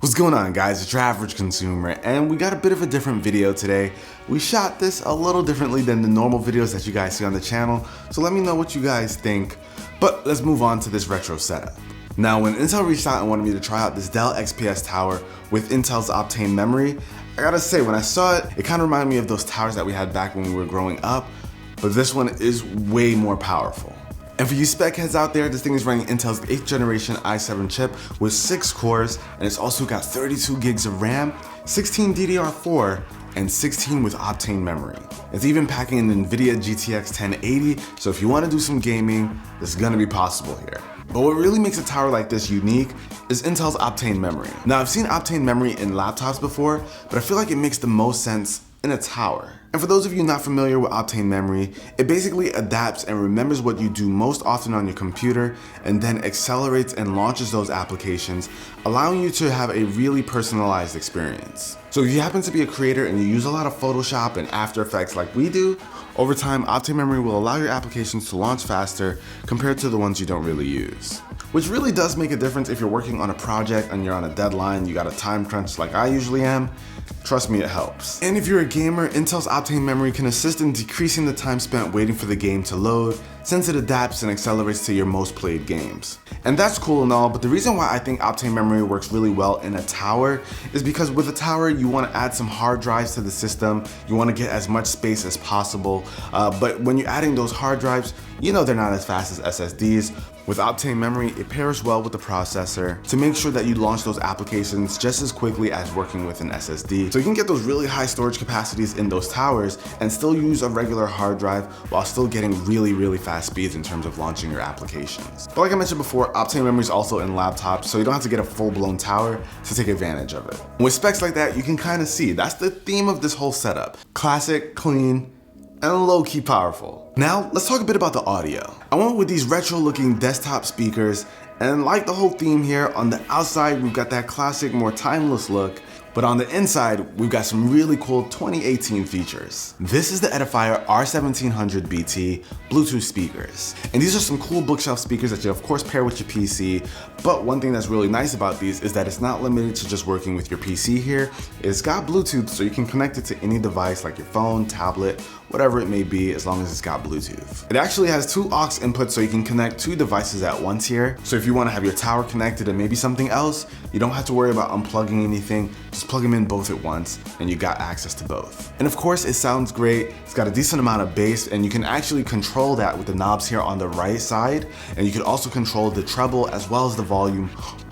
What's going on, guys? It's your average consumer, and we got a bit of a different video today. We shot this a little differently than the normal videos that you guys see on the channel, so let me know what you guys think. But let's move on to this retro setup. Now, when Intel reached out and wanted me to try out this Dell XPS tower with Intel's Optane memory, I gotta say, when I saw it, it kind of reminded me of those towers that we had back when we were growing up, but this one is way more powerful. And for you spec heads out there, this thing is running Intel's 8th generation i7 chip with 6 cores, and it's also got 32 gigs of RAM, 16 DDR4, and 16 with Optane memory. It's even packing an NVIDIA GTX 1080, so if you want to do some gaming, this is gonna be possible here. But what really makes a tower like this unique is Intel's Optane memory. Now, I've seen Optane memory in laptops before, but I feel like it makes the most sense in a tower. And for those of you not familiar with Optane memory, it basically adapts and remembers what you do most often on your computer and then accelerates and launches those applications, allowing you to have a really personalized experience. So if you happen to be a creator and you use a lot of Photoshop and After Effects like we do, over time, Optane memory will allow your applications to launch faster compared to the ones you don't really use. Which really does make a difference if you're working on a project and you're on a deadline, you got a time crunch like I usually am. Trust me, it helps. And if you're a gamer, Intel's Optane memory can assist in decreasing the time spent waiting for the game to load, since it adapts and accelerates to your most played games. And that's cool and all, but the reason why I think Optane memory works really well in a tower is because with a tower, you want to add some hard drives to the system, you want to get as much space as possible, but when you're adding those hard drives, you know they're not as fast as SSDs. With Optane memory, it pairs well with the processor to make sure that you launch those applications just as quickly as working with an SSD. So you can get those really high storage capacities in those towers and still use a regular hard drive while still getting really fast speeds in terms of launching your applications. But like I mentioned before, Optane memory is also in laptops, so you don't have to get a full-blown tower to take advantage of it. With specs like that, you can kind of see that's the theme of this whole setup. Classic, clean, and low-key powerful. Now, let's talk a bit about the audio. I went with these retro-looking desktop speakers, and like the whole theme here, on the outside, we've got that classic, more timeless look, but on the inside, we've got some really cool 2018 features. This is the Edifier R1700BT Bluetooth speakers. And these are some cool bookshelf speakers that you of course pair with your PC, but one thing that's really nice about these is that it's not limited to just working with your PC here. It's got Bluetooth, so you can connect it to any device like your phone, tablet, whatever it may be, as long as it's got Bluetooth. It actually has 2 aux inputs, so you can connect 2 devices at once here. So if you want to have your tower connected and maybe something else, you don't have to worry about unplugging anything. Just plug them in both at once and you got access to both. And of course, it sounds great. It's got a decent amount of bass, and you can actually control that with the knobs here on the right side. And you can also control the treble as well as the volume,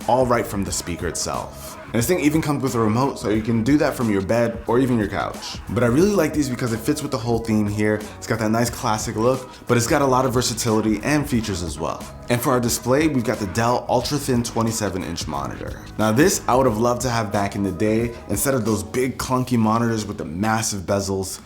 all right from the speaker itself. And this thing even comes with a remote, so you can do that from your bed or even your couch. But I really like these because it fits with the whole theme here. It's got that nice classic look, but it's got a lot of versatility and features as well. And for our display, we've got the Dell ultra-thin 27-inch monitor. Now this, I would have loved to have back in the day, instead of those big clunky monitors with the massive bezels.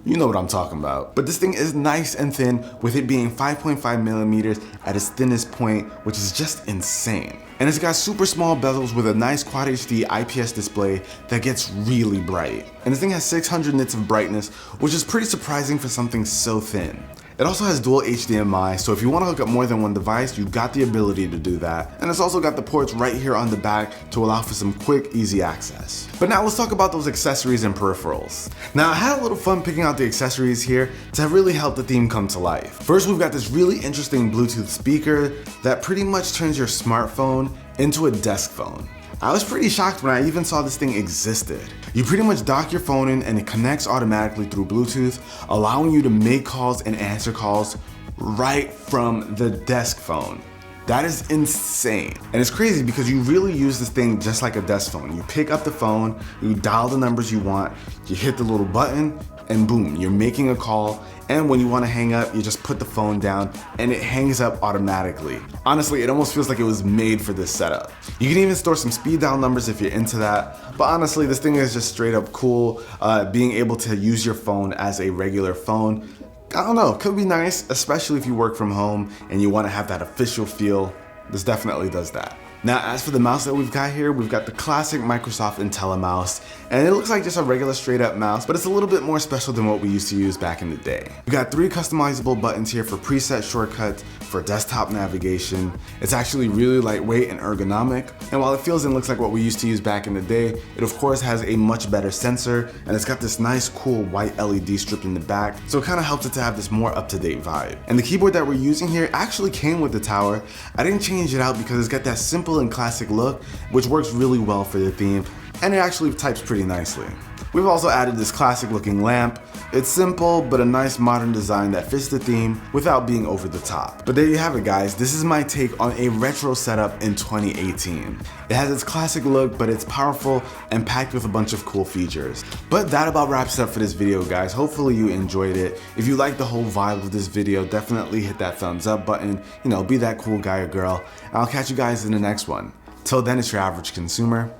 You know what I'm talking about. But this thing is nice and thin, with it being 5.5 millimeters at its thinnest point, which is just insane. And it's got super small bezels with a nice Quad HD IPS display that gets really bright. And this thing has 600 nits of brightness, which is pretty surprising for something so thin. It also has dual HDMI, so if you want to hook up more than one device, you've got the ability to do that. And it's also got the ports right here on the back to allow for some quick, easy access. But now let's talk about those accessories and peripherals. Now, I had a little fun picking out the accessories here to really help the theme come to life. First, we've got this really interesting Bluetooth speaker that pretty much turns your smartphone into a desk phone. I was pretty shocked when I even saw this thing existed. You pretty much dock your phone in and it connects automatically through Bluetooth, allowing you to make calls and answer calls right from the desk phone. That is insane. And it's crazy because you really use this thing just like a desk phone. You pick up the phone, you dial the numbers you want, you hit the little button, and boom, you're making a call. And when you want to hang up, you just put the phone down and it hangs up automatically. Honestly, it almost feels like it was made for this setup. You can even store some speed dial numbers if you're into that. But honestly, this thing is just straight up cool. Being able to use your phone as a regular phone, I don't know, could be nice, especially if you work from home and you want to have that official feel. This definitely does that. Now, as for the mouse that we've got here, we've got the classic Microsoft IntelliMouse, and it looks like just a regular straight up mouse, but it's a little bit more special than what we used to use back in the day. We've got 3 customizable buttons here for preset shortcuts, for desktop navigation. It's actually really lightweight and ergonomic, and while it feels and looks like what we used to use back in the day, it of course has a much better sensor, and it's got this nice cool white LED strip in the back, so it kind of helps it to have this more up-to-date vibe. And the keyboard that we're using here actually came with the tower. I didn't change it out because it's got that simple and classic look, which works really well for the theme, and it actually types pretty nicely. We've also added this classic looking lamp. It's simple, but a nice modern design that fits the theme without being over the top. But there you have it, guys. This is my take on a retro setup in 2018. It has its classic look, but it's powerful and packed with a bunch of cool features. But that about wraps it up for this video, guys. Hopefully you enjoyed it. If you like the whole vibe of this video, definitely hit that thumbs up button. You know, be that cool guy or girl. And I'll catch you guys in the next one. Till then, it's your average consumer.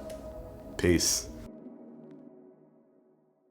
Peace.